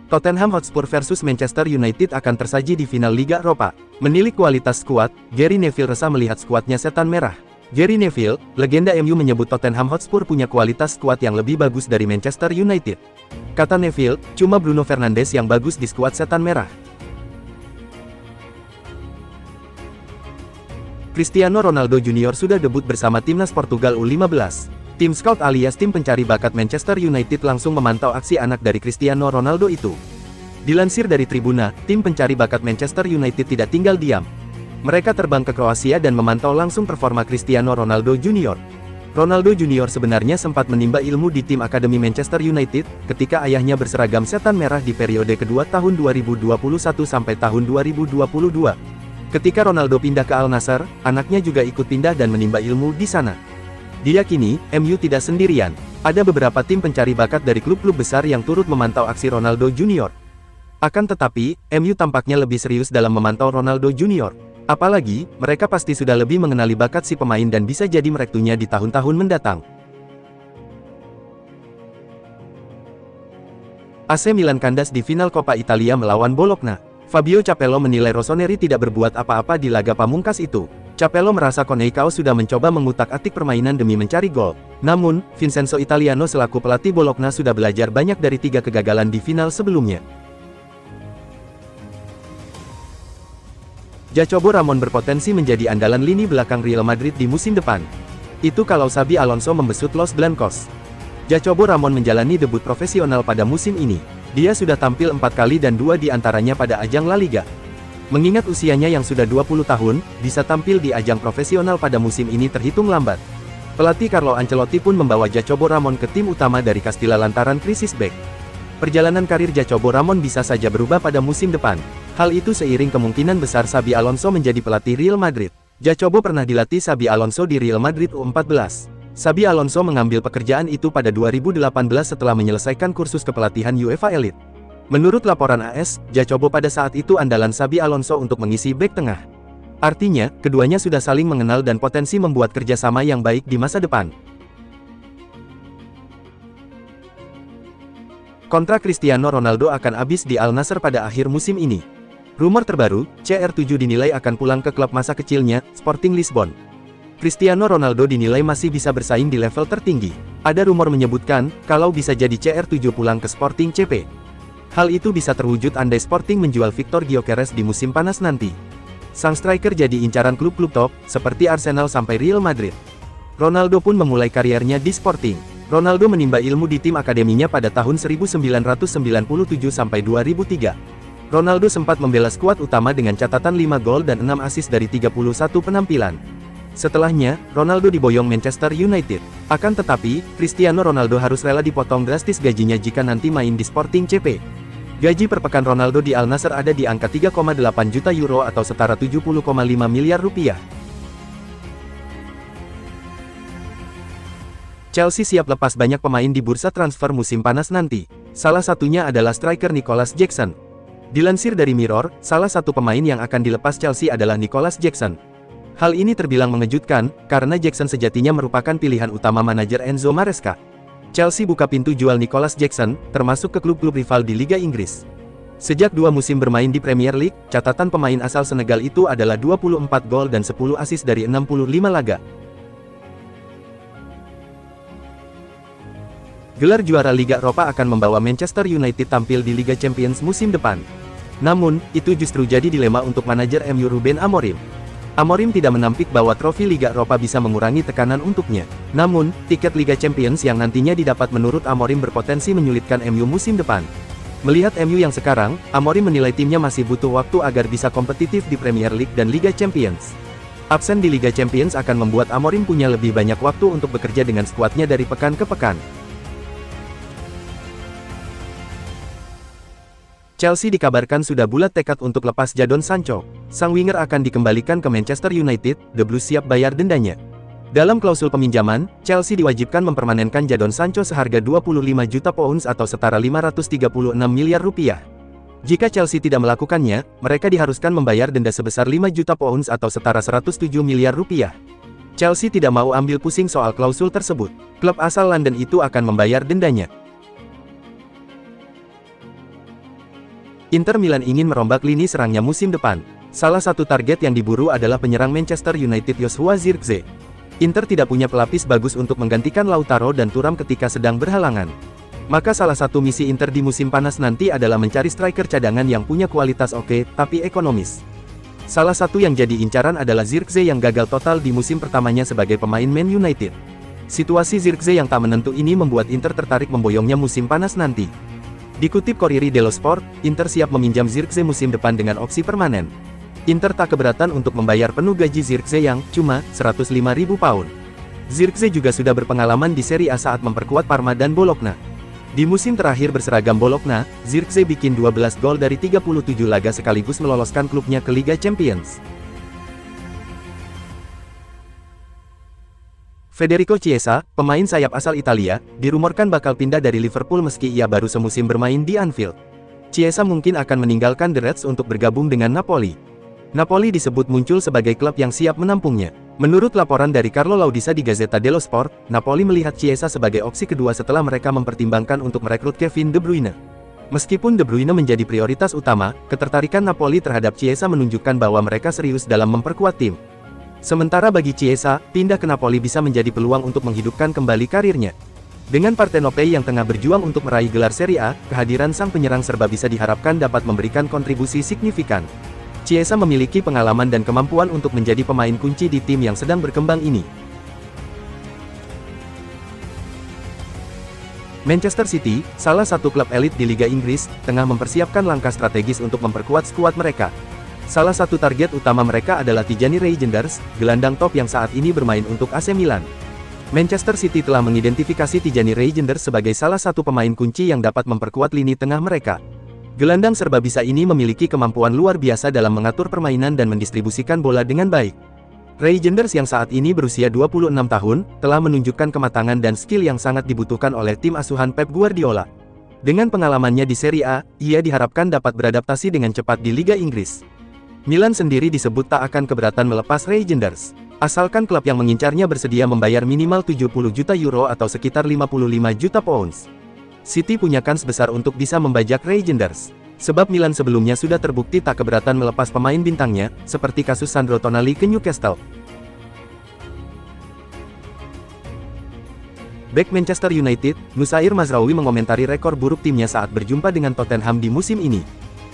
Tottenham Hotspur versus Manchester United akan tersaji di final Liga Eropa. Menilik kualitas skuad, Gary Neville resah melihat skuadnya Setan Merah. Gary Neville, legenda MU menyebut Tottenham Hotspur punya kualitas skuad yang lebih bagus dari Manchester United. Kata Neville, cuma Bruno Fernandes yang bagus di skuad Setan Merah. Cristiano Ronaldo Junior sudah debut bersama timnas Portugal U15. Tim scout alias tim pencari bakat Manchester United langsung memantau aksi anak dari Cristiano Ronaldo itu. Dilansir dari Tribuna, tim pencari bakat Manchester United tidak tinggal diam. Mereka terbang ke Kroasia dan memantau langsung performa Cristiano Ronaldo Junior. Ronaldo Junior sebenarnya sempat menimba ilmu di tim akademi Manchester United, ketika ayahnya berseragam Setan Merah di periode kedua tahun 2021 sampai tahun 2022. Ketika Ronaldo pindah ke Al Nassr, anaknya juga ikut pindah dan menimba ilmu di sana. Diyakini, MU tidak sendirian. Ada beberapa tim pencari bakat dari klub-klub besar yang turut memantau aksi Ronaldo Junior. Akan tetapi, MU tampaknya lebih serius dalam memantau Ronaldo Junior. Apalagi, mereka pasti sudah lebih mengenali bakat si pemain dan bisa jadi merektunya di tahun-tahun mendatang. AC Milan kandas di final Coppa Italia melawan Bologna. Fabio Capello menilai Rossoneri tidak berbuat apa-apa di laga pamungkas itu. Capello merasa Coneiao sudah mencoba mengutak-atik permainan demi mencari gol. Namun, Vincenzo Italiano selaku pelatih Bologna sudah belajar banyak dari 3 kegagalan di final sebelumnya. Jacobo Ramon berpotensi menjadi andalan lini belakang Real Madrid di musim depan. Itu kalau Xabi Alonso membesut Los Blancos. Jacobo Ramon menjalani debut profesional pada musim ini. Dia sudah tampil 4 kali dan 2 diantaranya pada ajang La Liga. Mengingat usianya yang sudah 20 tahun, bisa tampil di ajang profesional pada musim ini terhitung lambat. Pelatih Carlo Ancelotti pun membawa Jacobo Ramon ke tim utama dari Castilla lantaran krisis bek. Perjalanan karir Jacobo Ramon bisa saja berubah pada musim depan. Hal itu seiring kemungkinan besar Xabi Alonso menjadi pelatih Real Madrid. Jacobo pernah dilatih Xabi Alonso di Real Madrid U14. Xabi Alonso mengambil pekerjaan itu pada 2018 setelah menyelesaikan kursus kepelatihan UEFA Elite. Menurut laporan AS, Jacobo pada saat itu andalan Xabi Alonso untuk mengisi bek tengah. Artinya, keduanya sudah saling mengenal dan potensi membuat kerjasama yang baik di masa depan. Kontrak Cristiano Ronaldo akan habis di Al Nassr pada akhir musim ini. Rumor terbaru, CR7 dinilai akan pulang ke klub masa kecilnya, Sporting Lisbon. Cristiano Ronaldo dinilai masih bisa bersaing di level tertinggi. Ada rumor menyebutkan, kalau bisa jadi CR7 pulang ke Sporting CP. Hal itu bisa terwujud andai Sporting menjual Victor Gyökeres di musim panas nanti. Sang striker jadi incaran klub-klub top, seperti Arsenal sampai Real Madrid. Ronaldo pun memulai kariernya di Sporting. Ronaldo menimba ilmu di tim akademinya pada tahun 1997 sampai 2003. Ronaldo sempat membela skuad utama dengan catatan 5 gol dan 6 assist dari 31 penampilan. Setelahnya, Ronaldo diboyong Manchester United. Akan tetapi, Cristiano Ronaldo harus rela dipotong drastis gajinya jika nanti main di Sporting CP. Gaji per pekan Ronaldo di Al Nassr ada di angka 3,8 juta euro atau setara 70,5 miliar rupiah. Chelsea siap lepas banyak pemain di bursa transfer musim panas nanti. Salah satunya adalah striker Nicolas Jackson. Dilansir dari Mirror, salah satu pemain yang akan dilepas Chelsea adalah Nicolas Jackson. Hal ini terbilang mengejutkan, karena Jackson sejatinya merupakan pilihan utama manajer Enzo Maresca. Chelsea buka pintu jual Nicolas Jackson, termasuk ke klub-klub rival di Liga Inggris. Sejak 2 musim bermain di Premier League, catatan pemain asal Senegal itu adalah 24 gol dan 10 assist dari 65 laga. Gelar juara Liga Eropa akan membawa Manchester United tampil di Liga Champions musim depan. Namun, itu justru jadi dilema untuk manajer MU Ruben Amorim. Amorim tidak menampik bahwa trofi Liga Eropa bisa mengurangi tekanan untuknya. Namun, tiket Liga Champions yang nantinya didapat menurut Amorim berpotensi menyulitkan MU musim depan. Melihat MU yang sekarang, Amorim menilai timnya masih butuh waktu agar bisa kompetitif di Premier League dan Liga Champions. Absen di Liga Champions akan membuat Amorim punya lebih banyak waktu untuk bekerja dengan skuadnya dari pekan ke pekan. Chelsea dikabarkan sudah bulat tekad untuk lepas Jadon Sancho. Sang winger akan dikembalikan ke Manchester United, The Blues siap bayar dendanya. Dalam klausul peminjaman, Chelsea diwajibkan mempermanenkan Jadon Sancho seharga 25 juta pounds atau setara 536 miliar rupiah. Jika Chelsea tidak melakukannya, mereka diharuskan membayar denda sebesar 5 juta pounds atau setara 107 miliar rupiah. Chelsea tidak mau ambil pusing soal klausul tersebut. Klub asal London itu akan membayar dendanya. Inter Milan ingin merombak lini serangnya musim depan. Salah satu target yang diburu adalah penyerang Manchester United Joshua Zirkzee. Inter tidak punya pelapis bagus untuk menggantikan Lautaro dan Thuram ketika sedang berhalangan. Maka salah satu misi Inter di musim panas nanti adalah mencari striker cadangan yang punya kualitas oke, tapi ekonomis. Salah satu yang jadi incaran adalah Zirkzee yang gagal total di musim pertamanya sebagai pemain Man United. Situasi Zirkzee yang tak menentu ini membuat Inter tertarik memboyongnya musim panas nanti. Dikutip Corriere dello Sport, Inter siap meminjam Zirkzee musim depan dengan opsi permanen. Inter tak keberatan untuk membayar penuh gaji Zirkzee yang cuma 105.000 pound. Zirkzee juga sudah berpengalaman di Serie A saat memperkuat Parma dan Bologna. Di musim terakhir berseragam Bologna, Zirkzee bikin 12 gol dari 37 laga sekaligus meloloskan klubnya ke Liga Champions. Federico Chiesa, pemain sayap asal Italia, dirumorkan bakal pindah dari Liverpool meski ia baru semusim bermain di Anfield. Chiesa mungkin akan meninggalkan The Reds untuk bergabung dengan Napoli. Napoli disebut muncul sebagai klub yang siap menampungnya. Menurut laporan dari Carlo Laudisa di Gazzetta dello Sport, Napoli melihat Chiesa sebagai opsi kedua setelah mereka mempertimbangkan untuk merekrut Kevin De Bruyne. Meskipun De Bruyne menjadi prioritas utama, ketertarikan Napoli terhadap Chiesa menunjukkan bahwa mereka serius dalam memperkuat tim. Sementara bagi Chiesa, pindah ke Napoli bisa menjadi peluang untuk menghidupkan kembali karirnya. Dengan Partenopei yang tengah berjuang untuk meraih gelar Serie A, kehadiran sang penyerang serba bisa diharapkan dapat memberikan kontribusi signifikan. Chiesa memiliki pengalaman dan kemampuan untuk menjadi pemain kunci di tim yang sedang berkembang ini. Manchester City, salah satu klub elit di Liga Inggris, tengah mempersiapkan langkah strategis untuk memperkuat skuad mereka. Salah satu target utama mereka adalah Tijani Reijnders, gelandang top yang saat ini bermain untuk AC Milan. Manchester City telah mengidentifikasi Tijani Reijnders sebagai salah satu pemain kunci yang dapat memperkuat lini tengah mereka. Gelandang serba bisa ini memiliki kemampuan luar biasa dalam mengatur permainan dan mendistribusikan bola dengan baik. Reijnders yang saat ini berusia 26 tahun, telah menunjukkan kematangan dan skill yang sangat dibutuhkan oleh tim asuhan Pep Guardiola. Dengan pengalamannya di Serie A, ia diharapkan dapat beradaptasi dengan cepat di Liga Inggris. Milan sendiri disebut tak akan keberatan melepas Reijnders. Asalkan klub yang mengincarnya bersedia membayar minimal 70 juta euro atau sekitar 55 juta pounds. City punya kans besar untuk bisa membajak Reijnders. Sebab Milan sebelumnya sudah terbukti tak keberatan melepas pemain bintangnya, seperti kasus Sandro Tonali ke Newcastle. Bek Manchester United, Nusair Mazraoui mengomentari rekor buruk timnya saat berjumpa dengan Tottenham di musim ini.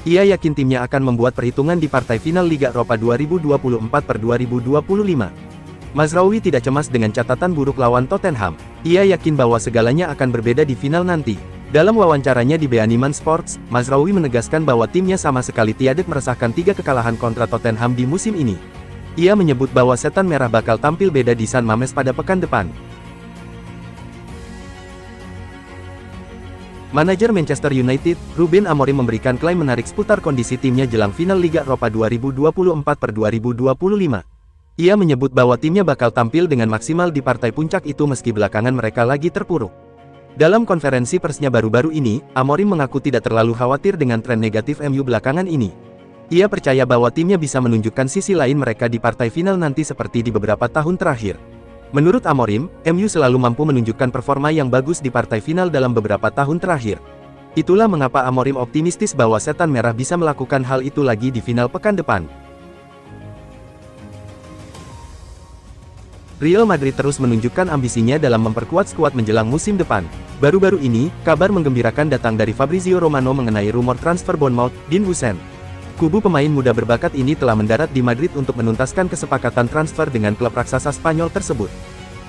Ia yakin timnya akan membuat perhitungan di partai final Liga Eropa 2024-2025. Mazraoui tidak cemas dengan catatan buruk lawan Tottenham. Ia yakin bahwa segalanya akan berbeda di final nanti. Dalam wawancaranya di Beaniman Sports, Mazraoui menegaskan bahwa timnya sama sekali tiada meresahkan 3 kekalahan kontra Tottenham di musim ini. Ia menyebut bahwa setan merah bakal tampil beda di San Mamés pada pekan depan. Manajer Manchester United, Ruben Amorim memberikan klaim menarik seputar kondisi timnya jelang final Liga Eropa 2024-2025. Ia menyebut bahwa timnya bakal tampil dengan maksimal di partai puncak itu meski belakangan mereka lagi terpuruk. Dalam konferensi persnya baru-baru ini, Amorim mengaku tidak terlalu khawatir dengan tren negatif MU belakangan ini. Ia percaya bahwa timnya bisa menunjukkan sisi lain mereka di partai final nanti seperti di beberapa tahun terakhir. Menurut Amorim, MU selalu mampu menunjukkan performa yang bagus di partai final dalam beberapa tahun terakhir. Itulah mengapa Amorim optimistis bahwa setan merah bisa melakukan hal itu lagi di final pekan depan. Real Madrid terus menunjukkan ambisinya dalam memperkuat skuad menjelang musim depan. Baru-baru ini, kabar menggembirakan datang dari Fabrizio Romano mengenai rumor transfer Bournemouth, Dean Huijsen. Kubu pemain muda berbakat ini telah mendarat di Madrid untuk menuntaskan kesepakatan transfer dengan klub raksasa Spanyol tersebut.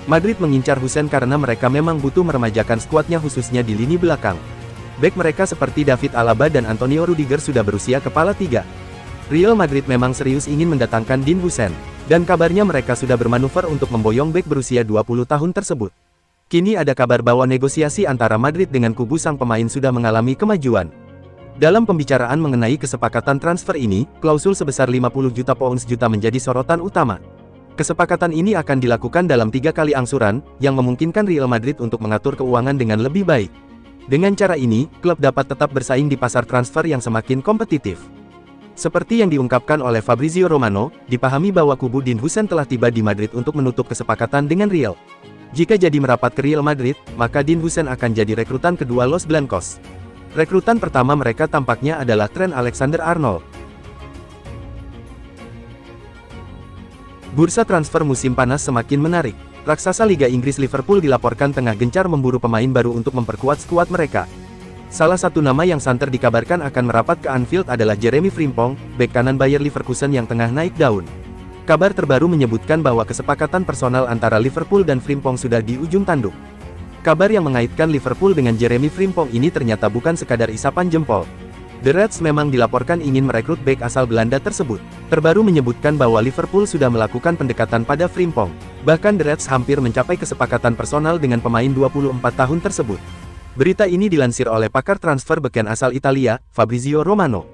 Madrid mengincar Huijsen karena mereka memang butuh meremajakan skuadnya khususnya di lini belakang. Bek mereka seperti David Alaba dan Antonio Rudiger sudah berusia kepala 3. Real Madrid memang serius ingin mendatangkan Dean Huijsen. Dan kabarnya mereka sudah bermanuver untuk memboyong bek berusia 20 tahun tersebut. Kini ada kabar bahwa negosiasi antara Madrid dengan kubu sang pemain sudah mengalami kemajuan. Dalam pembicaraan mengenai kesepakatan transfer ini, klausul sebesar 50 juta pounds menjadi sorotan utama. Kesepakatan ini akan dilakukan dalam 3 kali angsuran, yang memungkinkan Real Madrid untuk mengatur keuangan dengan lebih baik. Dengan cara ini, klub dapat tetap bersaing di pasar transfer yang semakin kompetitif. Seperti yang diungkapkan oleh Fabrizio Romano, dipahami bahwa kubu Dean Huijsen telah tiba di Madrid untuk menutup kesepakatan dengan Real. Jika jadi merapat ke Real Madrid, maka Dean Huijsen akan jadi rekrutan kedua Los Blancos. Rekrutan pertama mereka tampaknya adalah Trent Alexander-Arnold. Bursa transfer musim panas semakin menarik. Raksasa Liga Inggris Liverpool dilaporkan tengah gencar memburu pemain baru untuk memperkuat skuad mereka. Salah satu nama yang santer dikabarkan akan merapat ke Anfield adalah Jeremy Frimpong, bek kanan Bayer Leverkusen yang tengah naik daun. Kabar terbaru menyebutkan bahwa kesepakatan personal antara Liverpool dan Frimpong sudah di ujung tanduk. Kabar yang mengaitkan Liverpool dengan Jeremy Frimpong ini ternyata bukan sekadar isapan jempol. The Reds memang dilaporkan ingin merekrut bek asal Belanda tersebut. Terbaru menyebutkan bahwa Liverpool sudah melakukan pendekatan pada Frimpong. Bahkan The Reds hampir mencapai kesepakatan personal dengan pemain 24 tahun tersebut. Berita ini dilansir oleh pakar transfer beken asal Italia, Fabrizio Romano.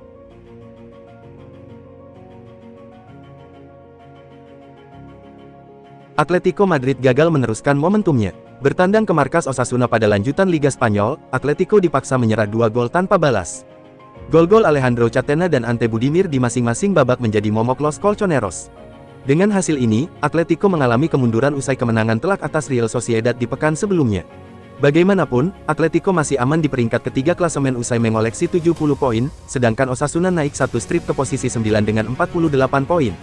Atletico Madrid gagal meneruskan momentumnya. Bertandang ke markas Osasuna pada lanjutan Liga Spanyol, Atletico dipaksa menyerah 2 gol tanpa balas. Gol-gol Alejandro Catena dan Ante Budimir di masing-masing babak menjadi momok Los Colchoneros. Dengan hasil ini, Atletico mengalami kemunduran usai kemenangan telak atas Real Sociedad di pekan sebelumnya. Bagaimanapun, Atletico masih aman di peringkat ketiga klasemen usai mengoleksi 70 poin, sedangkan Osasuna naik satu strip ke posisi 9 dengan 48 poin.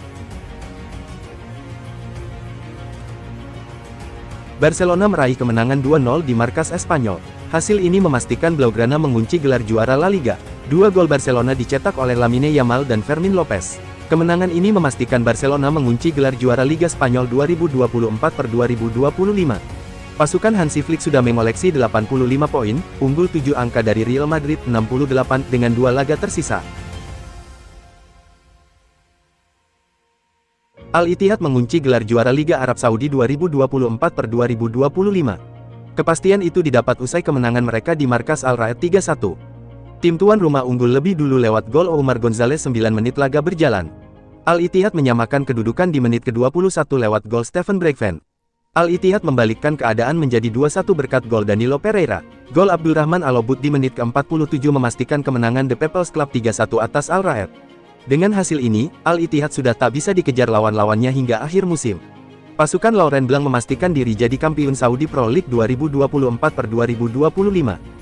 Barcelona meraih kemenangan 2-0 di markas Espanyol. Hasil ini memastikan Blaugrana mengunci gelar juara La Liga. 2 gol Barcelona dicetak oleh Lamine Yamal dan Fermin Lopez. Kemenangan ini memastikan Barcelona mengunci gelar juara Liga Spanyol 2024-2025. Pasukan Hansi Flick sudah mengoleksi 85 poin, unggul 7 angka dari Real Madrid 68 dengan 2 laga tersisa. Al-Ittihad mengunci gelar juara Liga Arab Saudi 2024-2025. Kepastian itu didapat usai kemenangan mereka di markas Al-Raed 3-1. Tim tuan rumah unggul lebih dulu lewat gol Omar Gonzalez 9 menit laga berjalan. Al-Ittihad menyamakan kedudukan di menit ke-21 lewat gol Steven Bergwijn. Al-Ittihad membalikkan keadaan menjadi 2-1 berkat gol Danilo Pereira. Gol Abdurrahman Alobut di menit ke-47 memastikan kemenangan The People's Club 3-1 atas Al-Raed. Dengan hasil ini, Al-Ittihad sudah tak bisa dikejar lawan-lawannya hingga akhir musim. Pasukan Laurent Blanc memastikan diri jadi kampiun Saudi Pro League 2024-2025.